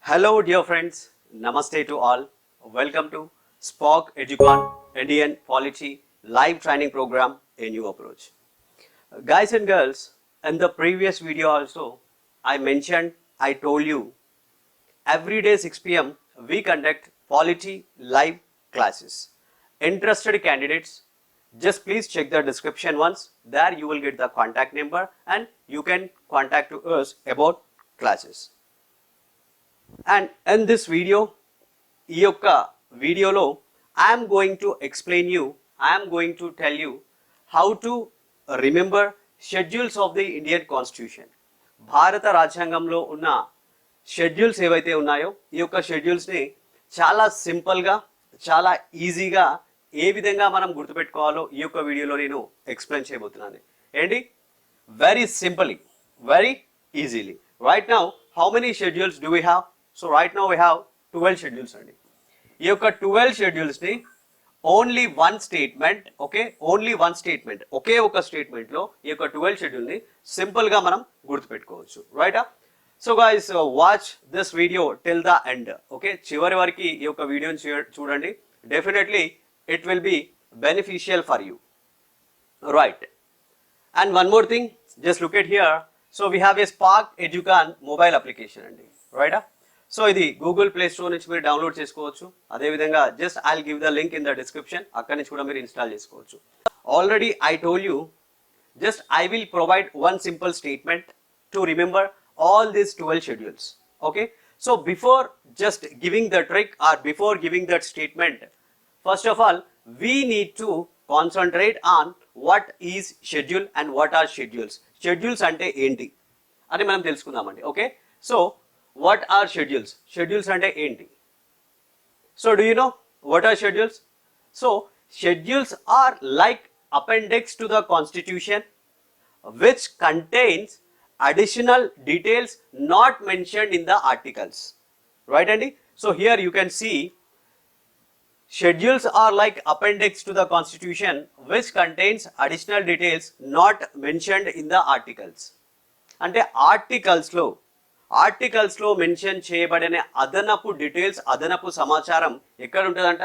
Hello dear friends, Namaste to all. Welcome to SPOC Educon Indian Polity live training program, A New Approach. Guys and girls, in the previous video also, I told you, every day 6 p.m. we conduct Polity live classes. Interested candidates, just please check the description once. There you will get the contact number and you can contact to us about classes. And in this video, ఈ యొక్క వీడియోలో I am going to tell you how to remember schedules of the Indian Constitution. భారత రాజ్యాంగంలో ఉన్న schedules ఏవైతే ఉన్నాయో ఈ యొక్క షెడ్యూల్స్ని చాలా సింపుల్గా చాలా ఈజీగా ఏ విధంగా మనం గుర్తుపెట్టుకోవాలో ఈ యొక్క వీడియోలో నేను ఎక్స్ప్లెయిన్ చేయబోతున్నాను. ఏంటి? Very simply, very easily. Right now how many schedules do we have? So right now we have 12 schedules అండి. ఈ యొక్క 12 షెడ్యూల్స్ని ఓన్లీ వన్ స్టేట్మెంట్, ఒకే ఒక స్టేట్మెంట్లో ఈ యొక్క 12 షెడ్యూల్ని సింపుల్గా మనం గుర్తుపెట్టుకోవచ్చు. రైటా? So guys, watch this video till the end. Okay, చివరి వరకు ఈ యొక్క వీడియోని చూడండి. Definitely it will be beneficial for you. Right, and one more thing, just look at here. So we have a Spark Educon mobile application అండి. రైటా? So ఇది Google play store నుంచి మీరు డౌన్లోడ్ చేసుకోవచ్చు. అదేవిధంగా just I will give the link in the description, అక్కడి నుంచి కూడా మీరు ఇన్స్టాల్ చేసుకోవచ్చు. Already I told you, just I will provide one simple statement to remember all these 12 schedules. Okay, so before just giving the trick or before giving that statement, first of all we need to concentrate on what is schedule and what are schedules. Schedules ante enti ani manam telusukundamandi. Okay, so what are schedules? Schedules ante enti? So do you know what are schedules? So schedules are like appendix to the constitution which contains additional details not mentioned in the articles. Right, Andy? So here you can see schedules are like appendix to the constitution which contains additional details not mentioned in the articles. అంటే articles లో mention చేయబడిన అదనపు details, అదనపు సమాచారం ఎక్కడ ఉంటుందంట?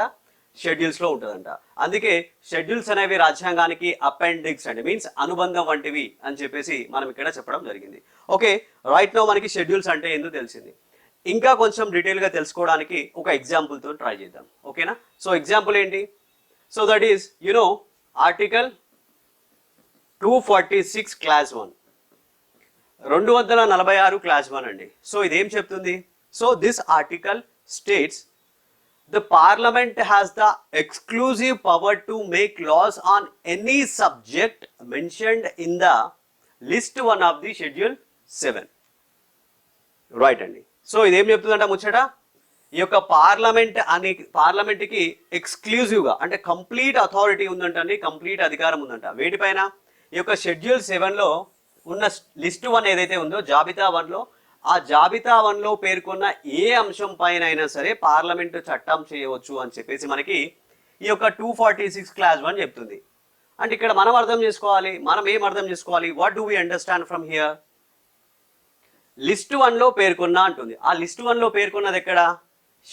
Schedules లో ఉంటుందంట. అందుకే షెడ్యూల్స్ అనేవి రాజ్యాంగానికి అపెండిక్స్ అండి, మీన్స్ అనుబంధం వంటివి అని చెప్పేసి మనం ఇక్కడ చెప్పడం జరిగింది. ఓకే, రైట్ నౌ మనకి షెడ్యూల్స్ అంటే ఏందో తెలిసింది. ఇంకా కొంచెం డీటెయిల్గా తెలుసుకోవడానికి ఒక ఎగ్జాంపుల్తో ట్రై చేద్దాం. ఓకేనా? సో ఎగ్జాంపుల్ ఏంటి? So that is article 246 class 1, 246 class 1 అండి. సో ఇదేం చెప్తుంది? So this article states the parliament has the exclusive power to make laws on any subject mentioned in the list 1 of the schedule 7. Right అండి. So ఇదేం చెప్తుందంట ముచ్చట? ఈ యొక్క పార్లమెంట్కి ఎక్స్క్లూజివ్గా అంటే కంప్లీట్ అథారిటీ ఉందంటండి, కంప్లీట్ అధికారం ఉందంట. వేటిపైన? ఈ యొక్క షెడ్యూల్ 7లో ఉన్న లిస్ట్ 1 ఏదైతే ఉందో, జాబితా 1లో, ఆ జాబితా 1లో పేర్కొన్న ఏ అంశం పైన అయినా సరే పార్లమెంటు చట్టం చేయవచ్చు అని చెప్పేసి మనకి ఈ యొక్క 246 క్లాస్ 1 చెప్తుంది. అంటే ఇక్కడ మనం ఏం అర్థం చేసుకోవాలి? What do we understand from here? List 1లో పేర్కొన్న అంటుంది. ఆ లిస్ట్ 1లో పేర్కొన్నది ఎక్కడ?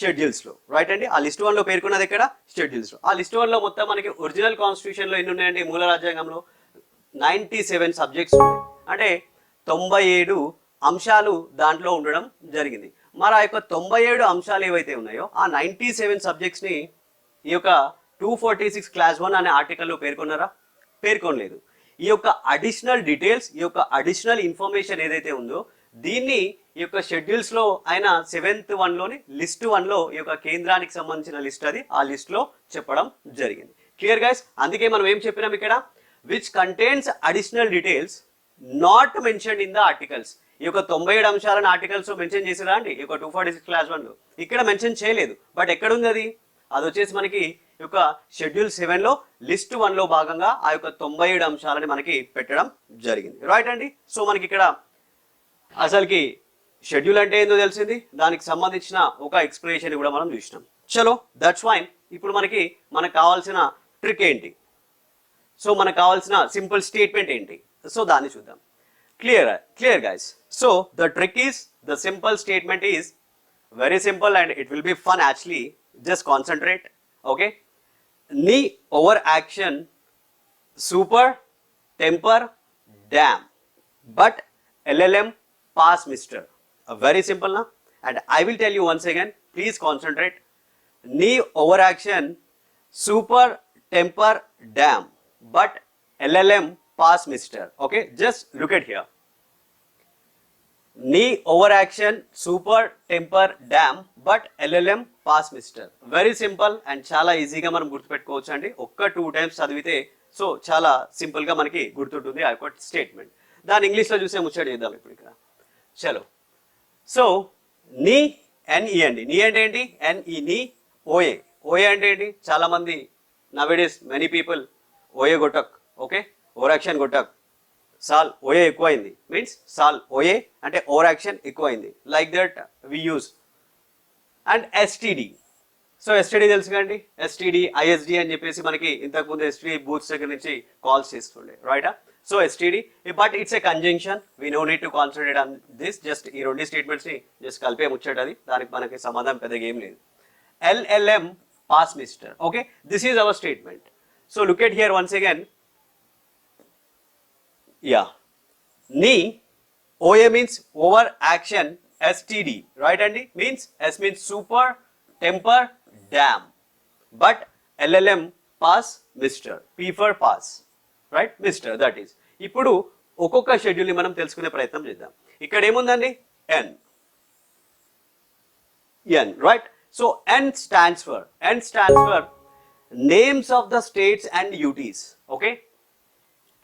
షెడ్యూల్స్లో. రైట్ అండి? ఆ లిస్ట్ 1లో పేర్కొన్నది ఎక్కడ? షెడ్యూల్స్లో. ఆ లిస్ట్ 1లో మొత్తం మనకి ఒరిజినల్ కాన్స్టిట్యూషన్లో ఎన్ని ఉన్నాయండి? మూల రాజ్యాంగంలో 97 సబ్జెక్ట్స్ ఉన్నాయి. అంటే 97 అంశాలు దాంట్లో ఉండడం జరిగింది. మరి ఆ యొక్క 97 అంశాలు ఏవైతే ఉన్నాయో ఆ 97 సబ్జెక్ట్స్ని ఈ యొక్క 246 క్లాస్ 1 అనే ఆర్టికల్లో పేర్కొన్నారా? పేర్కొనలేదు. ఈ యొక్క అడిషనల్ డీటెయిల్స్, ఈ యొక్క అడిషనల్ ఇన్ఫర్మేషన్ ఏదైతే ఉందో దీన్ని ఈ యొక్క షెడ్యూల్స్లో అయినా 7th 1లోని లిస్ట్ 1లో ఈ యొక్క కేంద్రానికి సంబంధించిన లిస్ట్ అది ఆ లిస్ట్లో చెప్పడం జరిగింది. Clear guys? అందుకే మనం ఏం చెప్పినాం ఇక్కడ? Which contains additional details not mentioned in the articles. ఈ యొక్క 97 అంశాలను ఆర్టికల్స్ మెన్షన్ చేసిరా అండి? ఈ యొక్క 246 క్లాస్ 1లో ఇక్కడ మెన్షన్ చేయలేదు. బట్ ఎక్కడుంది అది? అది వచ్చేసి మనకి ఈ యొక్క షెడ్యూల్ 7లో లిస్ట్ 1లో భాగంగా ఆ యొక్క 97 అంశాలని మనకి పెట్టడం జరిగింది. రైట్ అండి? సో మనకి ఇక్కడ అసలుకి షెడ్యూల్ అంటే ఏందో తెలిసింది, దానికి సంబంధించిన ఒక ఎక్స్ప్లెనేషన్ కూడా మనం చూసినాం. చలో, దట్స్ ఫైన్. ఇప్పుడు మనకు కావాల్సిన ట్రిక్ ఏంటి? సో మనకు కావాల్సిన సింపుల్ స్టేట్మెంట్ ఏంటి? సో దాన్ని చూద్దాం. Clear guys. So the trick is, the simple statement is, Very simple and it will be fun actually. Just concentrate. Okay. Knee overaction, super, temper, damn. But LLM pass mister. Very simple na? And I will tell you once again, please concentrate. Knee overaction, super, temper, damn. But LLM pass mister. Okay, just look at here. Knee overaction, super, temper, damn. But LLM pass mister. Very simple and చాలా ఈజీగా మనం గుర్తుపెట్టుకోవచ్చు అండి. ఒక్క 2 times చదివితే so చాలా సింపుల్గా మనకి గుర్తుంటుంది ఆ యొక్క స్టేట్మెంట్. దాని ఇంగ్లీష్లో చూసే ముచ్చట చేద్దాం ఇప్పుడు ఇక్కడ. చలో. సో నీ ఎన్ఈ అండి. నీ అంటే ఏంటి? ఎన్ఈ నీ. ఓఏ. ఓఏ అంటే ఏంటి? చాలా మంది నవేడేస్ మెనీ పీపుల్ ఓఏ గొట్టక్. ఓకే, ఓవర్ యాక్షన్ గొట్టక్. సాల్ ఓఏ ఎక్కువైంది మీన్స్ సాల్ ఓఏ అంటే ఓవర్ యాక్షన్ ఎక్కువైంది. Like that we use. And STD. So STD తెలుసు కండి. ఎస్టీడీ ఐఎస్డి అని చెప్పేసి మనకి ఇంతకుముందు ఎస్టీడీ బూత్స్ దగ్గర నుంచి కాల్స్ చేస్తుండే, రైటా? So STD, but it's a conjunction. We know need to concentrate on this. Just ఈ రెండు స్టేట్మెంట్స్ని జస్ట్ కలిపే ముచ్చటది. దానికి మనకి సమాధానం పెద్దగా ఏం లేదు. LLM pass mister. Okay, this is our statement. So look at here once again. Yeah, knee. OA means over action. STD, right? And means S means super, temper, damn. But LLM pass mister. P for pass, right? Mister, that is. ఇప్పుడు ఒక్కొక్క schedule ని మనం తెలుసుకునే ప్రయత్నం చేద్దాం. ఇక్కడ ఏముందండి? N, right? So N stands for names of the states and UTs. Okay,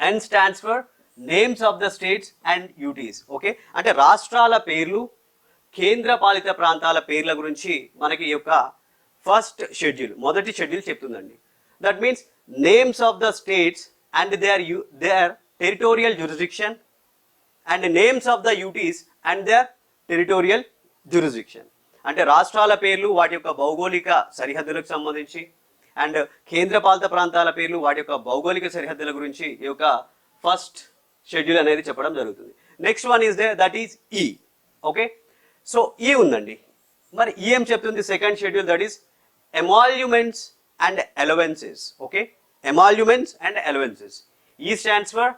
N stands for names of the states and UTs. Okay, అంటే రాష్ట్రాల పేర్లు, కేంద్ర పాలిత ప్రాంతాల పేర్ల గురించి మనకి ఈ యొక్క ఫస్ట్ షెడ్యూల్, మొదటి షెడ్యూల్ చెప్తుందండి. That means names of the states and their territorial jurisdiction and names of the UTs and their territorial jurisdiction. అంటే రాష్ట్రాల పేర్లు వాటి యొక్క భౌగోళిక సరిహద్దులకు సంబంధించి అండ్ కేంద్ర పాలిత ప్రాంతాల పేర్లు వాటి యొక్క భౌగోళిక సరిహద్దుల గురించి ఈ యొక్క ఫస్ట్ షెడ్యూల్ అనేది చెప్పడం జరుగుతుంది. Next one is that is E. Okay, so E ఉందండి. మరి ఈ ఏం చెప్తుంది? Second schedule, that is emoluments and allowances. Okay, emoluments and allowances. E stands for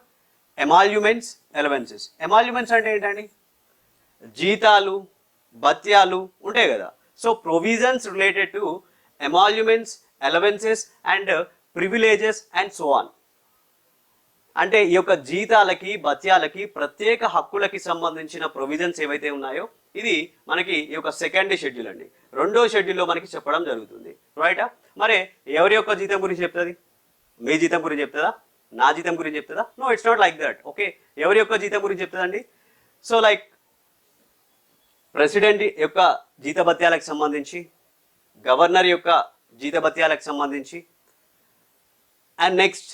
emoluments, allowances. Emoluments అంటే ఏంటండి? జీతాలు, భత్యాలు ఉంటాయి కదా. So provisions related to emoluments, allowances and privileges and so on. అంటే ఈ యొక్క జీతాలకి, భత్యాలకి, ప్రత్యేక హక్కులకి సంబంధించిన ప్రొవిజన్స్ ఏవైతే ఉన్నాయో ఇది మనకి ఈ యొక్క సెకండ్ షెడ్యూల్ అండి. రెండో షెడ్యూల్లో మనకి చెప్పడం జరుగుతుంది, రైటా? మరి ఎవరి యొక్క జీతం గురించి చెప్తుంది? మీ జీతం గురించి చెప్తుందా? నా జీతం గురించి చెప్తుందా? No, it's not like that. Okay, ఎవరి యొక్క జీతం గురించి చెప్తుందండి? సో లైక్ ప్రెసిడెంట్ యొక్క జీతభత్యాలకు సంబంధించి, గవర్నర్ యొక్క జీతభత్యాలకు సంబంధించి, and next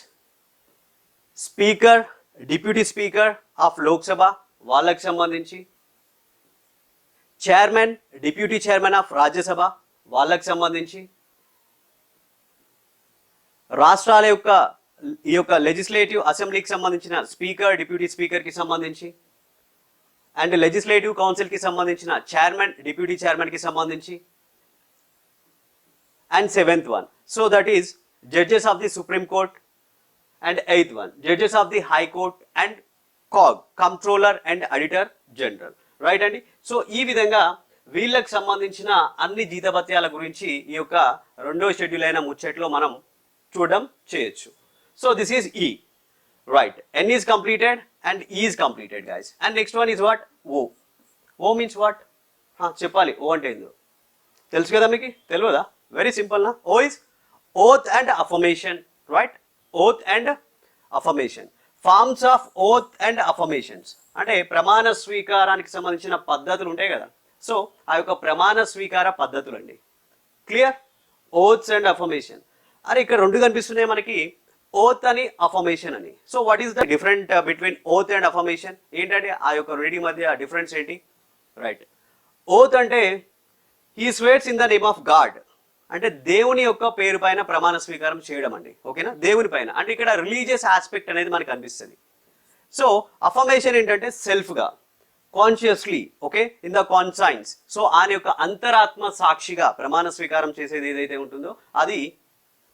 speaker, deputy speaker of Lok Sabha వాళ్ళకి సంబంధించి, chairman, deputy chairman of Rajya Sabha వాళ్ళకి సంబంధించి, రాష్ట్రాల యొక్క ఈ యొక్క లెజిస్లేటివ్ అసెంబ్లీకి సంబంధించిన స్పీకర్, డిప్యూటీ స్పీకర్కి సంబంధించి, అండ్ లెజిస్లేటివ్ కౌన్సిల్కి సంబంధించిన చైర్మన్, డిప్యూటీ చైర్మన్కి సంబంధించి, and seventh one, so that is judges of the supreme court, and eighth one judges of the high court and CAG, controller and auditor general, right అండి. So ఈ విధంగా వీళ్ళకి సంబంధించిన అన్ని జీతభత్యాల గురించి ఈ యొక్క రెండో షెడ్యూల్ అయిన ముచ్చట్లో మనం చూడడం చేయొచ్చు. సో దిస్ ఈజ్ ఈ, right? N is completed and E is completed, guys. And next one is what? O. O means what? చెప్పాలి. O అంటే ఏందో తెలుసు కదా మీకు? తెలియదా? వెరీ సింపుల్ నా. O is oath and affirmation, right? Oath and affirmation. Forms of oath and affirmations అంటే ప్రమాణ స్వీకారానికి సంబంధించిన పద్ధతులు ఉంటాయి కదా. సో ఆ యొక్క ప్రమాణ స్వీకార పద్ధతులు అండి. క్లియర్? Oaths and affirmation. అరే ఇక్కడ రెండు కనిపిస్తున్నాయి మనకి, ఓత్ అని, అఫర్మేషన్ అని. So what is the different between oath and affirmation? ఏంటంటే ఆ యొక్క రెండింటి మధ్య డిఫరెన్స్ ఏంటి? రైట్, ఓత్ అంటే he స్వేర్స్ in the name of God, అంటే దేవుని యొక్క పేరు పైన ప్రమాణ స్వీకారం చేయడం అండి. ఓకేనా? దేవుని పైన అంటే ఇక్కడ రిలీజియస్ ఆస్పెక్ట్ అనేది మనకు అనిపిస్తుంది. సో అఫర్మేషన్ ఏంటంటే సెల్ఫ్గా, consciously, okay, in the conscience. So ఆయన యొక్క అంతరాత్మ సాక్షిగా ప్రమాణ స్వీకారం చేసేది ఏదైతే ఉంటుందో అది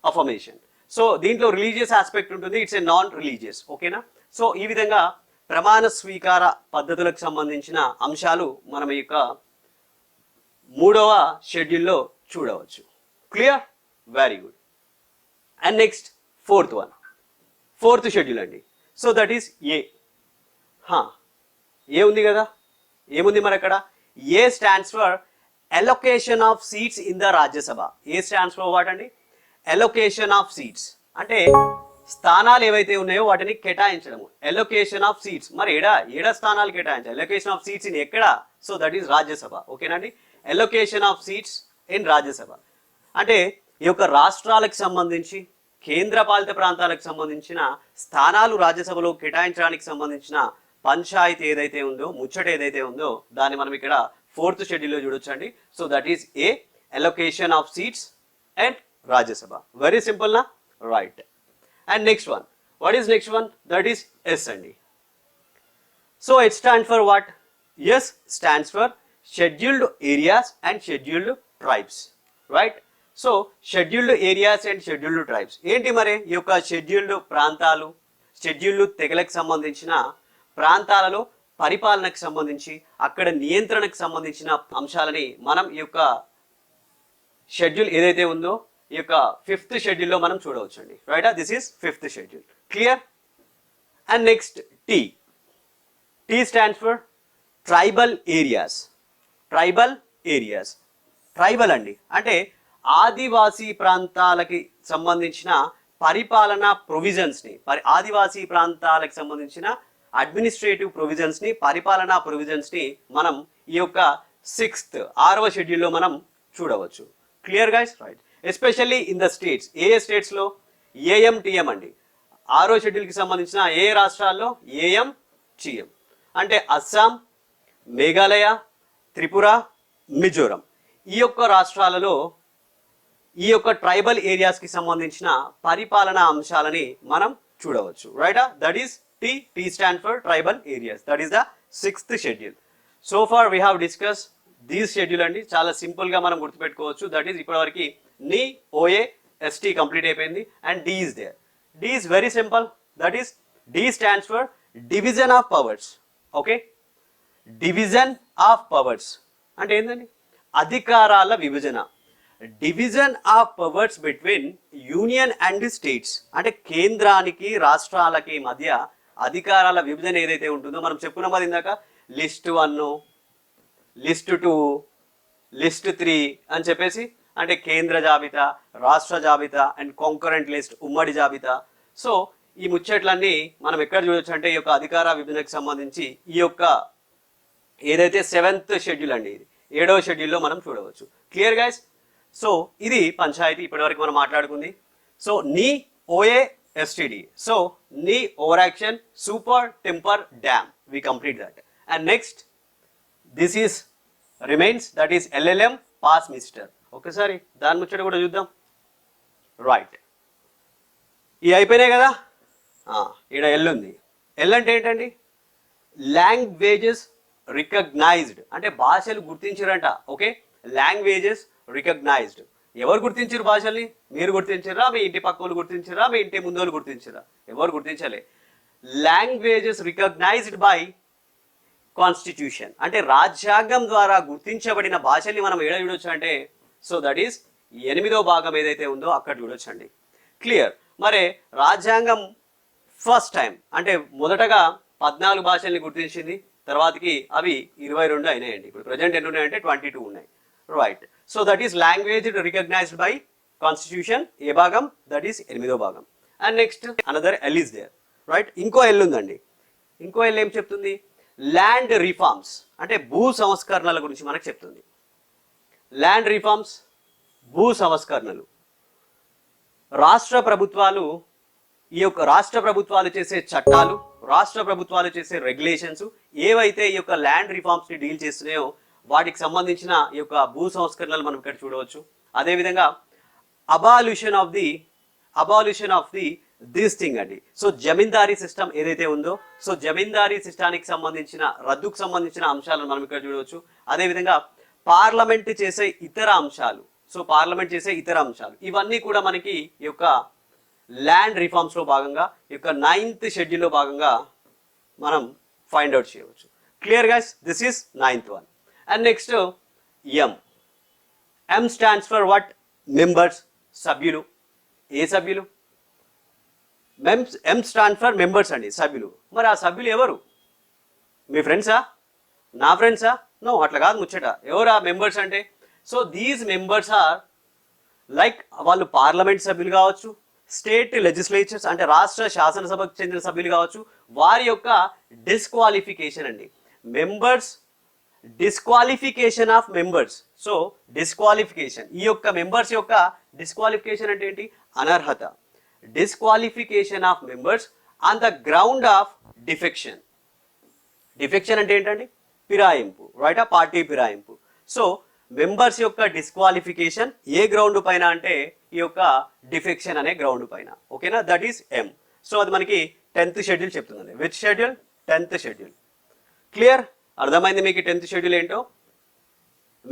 అఫర్మేషన్. సో దీంట్లో రిలీజియస్ ఆస్పెక్ట్ ఉంటుంది, ఇట్స్ ఏ నాన్ రిలీజియస్, ఓకేనా. సో ఈ విధంగా ప్రమాణ స్వీకార పద్ధతులకు సంబంధించిన అంశాలు మనం ఈ యొక్క 3వ షెడ్యూల్లో చూడవచ్చు. Clear? Very good. And next 4th one, 4th schedule అండి. So that is A. A ఉంది కదా, ఏముంది మరి అక్కడ? A stands for allocation of seats in the Rajya Sabha. A stands for what అండి? అలొకేషన్ ఆఫ్ సీట్స్ అంటే స్థానాలు ఏవైతే ఉన్నాయో వాటిని కేటాయించడము. అలొకేషన్ ఆఫ్ సీట్స్, మరి ఏడా స్థానాలు కేటాయించాలి? అలొకేషన్ ఆఫ్ సీట్స్ ఇన్ ఎక్కడ? సో దట్ ఈస్ రాజ్యసభ, ఓకేనండి. Allocation of seats in Rajya Sabha అంటే ఈ యొక్క రాష్ట్రాలకు సంబంధించి కేంద్రపాలిత ప్రాంతాలకు సంబంధించిన స్థానాలు రాజ్యసభలో కేటాయించడానికి సంబంధించిన పంచాయతీ ఏదైతే ఉందో, ముచ్చట ఏదైతే ఉందో దాన్ని మనం ఇక్కడ 4th షెడ్యూల్లో చూడొచ్చు అండి. So that is A, allocation of seats and Rajya Sabha. Very simple నా? Right. And next one, what is next one? That is S అండి. So it stand for what? S stands for scheduled areas and scheduled tribes, right. So scheduled areas and scheduled tribes ఏంటి మరి? ఈ యొక్క scheduled ప్రాంతాలు, scheduled తెగలకు సంబంధించిన ప్రాంతాలలో పరిపాలనకు సంబంధించి అక్కడ నియంత్రణకు సంబంధించిన అంశాలని మనం ఈ యొక్క షెడ్యూల్ ఏదైతే ఉందో ఈ యొక్క 5th షెడ్యూల్లో మనం చూడవచ్చు అండి, right. This is 5th schedule. Clear? And next T. T stands for tribal areas. Tribal areas, tribal అండి అంటే ఆదివాసీ ప్రాంతాలకి సంబంధించిన పరిపాలనా ప్రొవిజన్స్ని, ఆదివాసీ ప్రాంతాలకు సంబంధించిన అడ్మినిస్ట్రేటివ్ ప్రొవిజన్స్ని, పరిపాలనా ప్రొవిజన్స్ని మనం ఈ యొక్క 6వ షెడ్యూల్లో మనం చూడవచ్చు. Clear guys? Right. Especially in the states. ఏ స్టేట్స్లో? ఏఎం టీఎం అండి. 6వ షెడ్యూల్కి సంబంధించిన ఏ రాష్ట్రాల్లో? ఏఎం టీఎం అంటే అస్సాం, మేఘాలయ, త్రిపుర, మిజోరం. ఈ యొక్క రాష్ట్రాలలో ఈ యొక్క ట్రైబల్ ఏరియాస్కి సంబంధించిన పరిపాలనా అంశాలని మనం చూడవచ్చు, రైటా. That is T. T stand for tribal areas. That is the 6th schedule. So far we have discuss these schedule అండి. చాలా సింపుల్గా మనం గుర్తుపెట్టుకోవచ్చు. దట్ ఈస్ ఇప్పటివరకు నీ ఓఏ ఎస్టీ కంప్లీట్ అయిపోయింది and D is there. D is very simple. That is D stands for division of powers, okay. Division of powers అంటే ఏంటండి? అధికారాల విభజన. Division of powers between union and states అంటే కేంద్రానికి రాష్ట్రాలకి మధ్య అధికారాల విభజన ఏదైతే ఉంటుందో మనం చెప్పుకున్నాం అది ఇందాక. లిస్ట్ 1, లిస్ట్ 2, లిస్ట్ 3 అని చెప్పేసి అంటే కేంద్ర జాబితా, రాష్ట్ర జాబితా అండ్ కాంకరెంట్ లిస్ట్, ఉమ్మడి జాబితా. సో ఈ ముచ్చట్లన్నీ మనం ఎక్కడ చూడొచ్చు అంటే ఈ యొక్క అధికార విభజనకు సంబంధించి ఈ యొక్క ఏదైతే 7th షెడ్యూల్ అండి, ఇది 7వ షెడ్యూల్లో మనం చూడవచ్చు. Clear guys? సో ఇది పంచాయతీ ఇప్పటివరకు మనం మాట్లాడుకుంది. సో నీ ఓఏ ఎస్టీడీ. సో నీ over action, super, temper, dam. We complete that. And next this is remains, that is LLM, pass, mister. ఒకసారి దాని ముచ్చట కూడా చూద్దాం. రైట్. ఇవి అయిపోయినాయి కదా. ఇక్కడ ఎల్ ఉంది. ఎల్ అంటే ఏంటండి? లాంగ్వేజెస్ రికగ్నైజ్డ్ అంటే భాషలు గుర్తించారంట, ఓకే. Languages recognised. ఎవరు గుర్తించారు భాషల్ని? మీరు గుర్తించారా? మీ ఇంటి పక్క వాళ్ళు గుర్తించారా? మీ ఇంటి ముందు వాళ్ళు గుర్తించారా? ఎవరు గుర్తించలే. లాంగ్వేజెస్ రికగ్నైజ్డ్ బై కాన్స్టిట్యూషన్ అంటే రాజ్యాంగం ద్వారా గుర్తించబడిన భాషల్ని మనం ఏడ చూడొచ్చు అంటే సో దట్ ఈస్ 8వ భాగం ఏదైతే ఉందో అక్కడ చూడొచ్చు అండి. క్లియర్? మరి రాజ్యాంగం ఫస్ట్ టైం అంటే మొదటగా 14 భాషల్ని గుర్తించింది, తర్వాతకి అవి 22 అయినాయండి. ఇప్పుడు ప్రజెంట్ ఎన్ని ఉన్నాయంటే 22 ఉన్నాయి, రైట్. So that is language recognised by constitution. ఏ భాగం? దట్ ఈస్ 8వ భాగం. And next another L is there, right. ఇంకో ఎల్ ఉందండి. ఇంకో ఎల్ ఏం చెప్తుంది? ల్యాండ్ రిఫార్మ్స్ అంటే భూ సంస్కరణల గురించి మనకు చెప్తుంది. ల్యాండ్ రిఫార్మ్స్, భూ సంస్కరణలు. రాష్ట్ర ప్రభుత్వాలు ఈ యొక్క రాష్ట్ర ప్రభుత్వాలు చేసే చట్టాలు, రాష్ట్ర ప్రభుత్వాలు చేసే రెగ్యులేషన్స్ ఏవైతే ఈ యొక్క ల్యాండ్ రిఫార్మ్స్ ని డీల్ చేస్తున్నాయో వాటికి సంబంధించిన ఈ యొక్క భూ సంస్కరణలు మనం ఇక్కడ చూడవచ్చు. అదేవిధంగా అబాల్యూషన్ ఆఫ్ ది దిస్ థింగ్ అండి. సో జమీందారీ సిస్టమ్ ఏదైతే ఉందో, సో జమీందారీ సిస్టానికి సంబంధించిన రద్దుకు సంబంధించిన అంశాలను మనం ఇక్కడ చూడవచ్చు. అదేవిధంగా పార్లమెంట్ చేసే ఇతర అంశాలు, సో పార్లమెంట్ చేసే ఇతర అంశాలు ఇవన్నీ కూడా మనకి ఈ యొక్క ల్యాండ్ రిఫార్మ్స్లో భాగంగా ఈ యొక్క 9th షెడ్యూల్లో భాగంగా మనం ఫైండ్ అవుట్ చేయవచ్చు. Clear guys, this is 9th one. And next M. M stands for what? Members, సభ్యులు. ఏ సభ్యులు? ఎం స్టాండ్ ఫర్ మెంబర్స్ అండి, సభ్యులు. మరి ఆ సభ్యులు ఎవరు? మీ ఫ్రెండ్సా? నా ఫ్రెండ్సా? నో, అట్లా కాదు ముచ్చట. ఎవరు ఆ మెంబర్స్ అంటే? So these members are like వాళ్ళు పార్లమెంట్ సభ్యులు కావచ్చు, స్టేట్ లెజిస్లేచర్స్ అంటే రాష్ట్ర శాసనసభకు చెందిన సభ్యులు కావచ్చు. వారి యొక్క డిస్క్వాలిఫికేషన్ అండి. Members disqualification of members. So disqualification, ఈ యొక్క మెంబర్స్ యొక్క డిస్క్వాలిఫికేషన్ అంటే ఏంటి? అనర్హత. Disqualification of members on the ground of defection. Defection అంటే ఏంటండి? ఫిరాయింపు, రైట్? ఆ పార్టీ ఫిరాయింపు. సో మెంబర్స్ యొక్క డిస్క్వాలిఫికేషన్ ఏ గ్రౌండ్ పైన అంటే ఈ యొక్క డిఫెక్షన్ అనే గ్రౌండ్ పైన. ఓకేనా? That is M. సో అది మనకి 10th షెడ్యూల్ చెప్తుందండి. Which schedule? 10th schedule. Clear? అర్థమైంది మీకు 10th షెడ్యూల్ ఏంటో?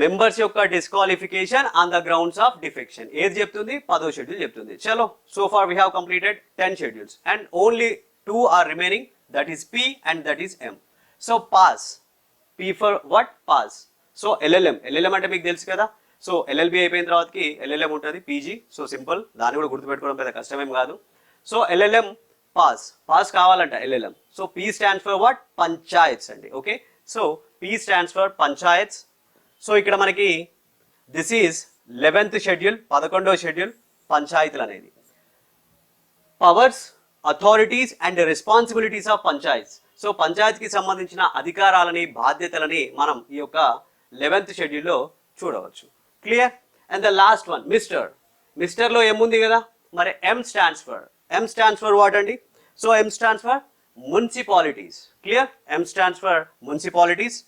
మెంబర్స్ యొక్క disqualification on the grounds of defection ఏది చెప్తుంది? 10వ షెడ్యూల్ చెప్తుంది. చలో, so far we have completed 10 schedules and only 2 are remaining, that is P and that is M. So pass. P for what? Pass. So LLM. LLM అంటే మీకు తెలుసు కదా. So LLB అయిపోయిన తర్వాతకి ఎల్ఎల్ఎం ఉంటుంది, పీజీ. సో సింపుల్, దాన్ని కూడా గుర్తుపెట్టుకోవడం పెద్ద కష్టమేం కాదు. So LLM pass. పాస్ కావాలంట LLM. So P stands for what? Panchayats అండి. Okay, so P stands for panchayats. So ఇక్కడ మనకి దిస్ ఈజ్ 11th షెడ్యూల్, 11వ షెడ్యూల్, పంచాయతీలు అనేది. Powers, authorities and responsibilities of panchayats. So పంచాయతీకి సంబంధించిన అధికారాలని, బాధ్యతలని మనం ఈ యొక్క 11th షెడ్యూల్లో చూడవచ్చు. Clear? And the last one mister. మిస్టర్లో ఏముంది కదా, మరి M stands for. M stands for what అండి? So M stands for municipalities. Clear? M stands for municipalities.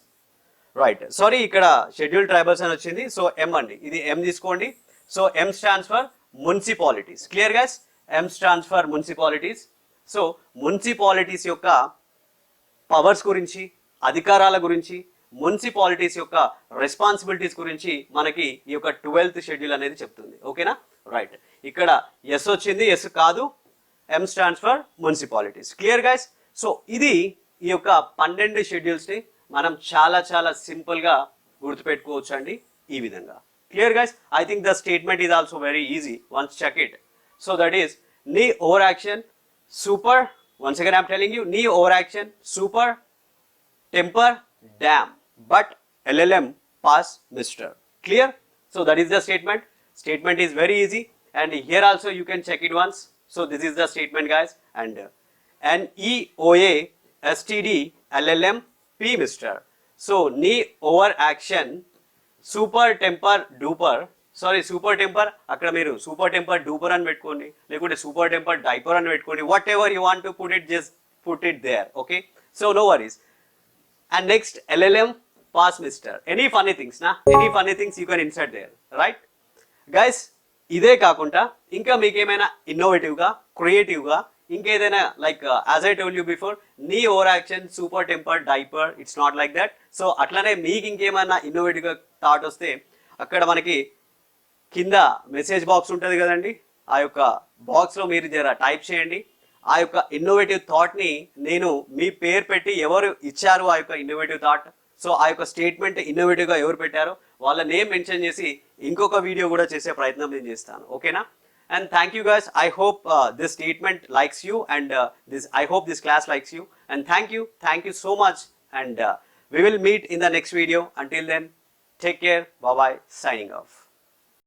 Right, sorry ఇక్కడ షెడ్యూల్ ట్రైబల్స్ అని వచ్చింది. సో ఎం అండి, ఇది ఎం తీసుకోండి. So M stands for municipalities. Clear guys? M stands for municipalities. So municipalities యొక్క powers గురించి, అధికారాల గురించి, మున్సిపాలిటీస్ యొక్క రెస్పాన్సిబిలిటీస్ గురించి మనకి ఈ యొక్క 12th షెడ్యూల్ అనేది చెప్తుంది. ఓకేనా? రైట్, ఇక్కడ ఎస్ వచ్చింది, ఎస్ కాదు. ఎం stands for municipalities. Clear guys? So ఇది ఈ యొక్క 12 షెడ్యూల్స్ని మనం చాలా చాలా సింపుల్గా గుర్తుపెట్టుకోవచ్చు అండి ఈ విధంగా. Clear guys? I think the statement is also very easy, once check it. So that is నీ over action super. Once again, I am telling you, knee overaction, super, temper, damn, but LLM, pass, mister. Clear? So that is the statement. Statement is very easy, and here also you can check it once. So this is the statement, guys, and NEOA, STD, LLM, P, mister. So knee overaction, super, temper, duper. Sorry, super temper, అక్కడ మీరు super temper duper అని పెట్టుకోండి, లేకుంటే super temper diaper అని పెట్టుకోండి. Whatever you want to put it, just put it there. Okay, so no worries. And next LLM, pass, mister. Any funny things నా, any funny things you can insert there. Right guys? ఇదే కాకుండా ఇంకా మీకు ఏమైనా ఇన్నోవేటివ్గా, క్రియేటివ్గా ఇంకేదైనా like as I told you before, నీ over action, super temper, diaper, it's not like that. So అట్లనే మీకు ఇంకేమైనా ఇన్నోవేటివ్గా థాట్ వస్తే అక్కడ మనకి కింద మెసేజ్ బాక్స్ ఉంటుంది కదండి, ఆ యొక్క బాక్స్లో మీరు జర టైప్ చేయండి. ఆ యొక్క ఇన్నోవేటివ్ థాట్ని నేను మీ పేరు పెట్టి ఎవరు ఇచ్చారు ఆ యొక్క ఇన్నోవేటివ్ థాట్, సో ఆ యొక్క స్టేట్మెంట్ ఇన్నోవేటివ్గా ఎవరు పెట్టారో వాళ్ళ నేమ్ మెన్షన్ చేసి ఇంకొక వీడియో కూడా చేసే ప్రయత్నం నేను చేస్తాను. ఓకేనా? And thank you guys. I hope this statement likes you and I hope this class likes you. And thank you so much. And we will meet in the next video. Until then, take care. Bye bye. Signing off.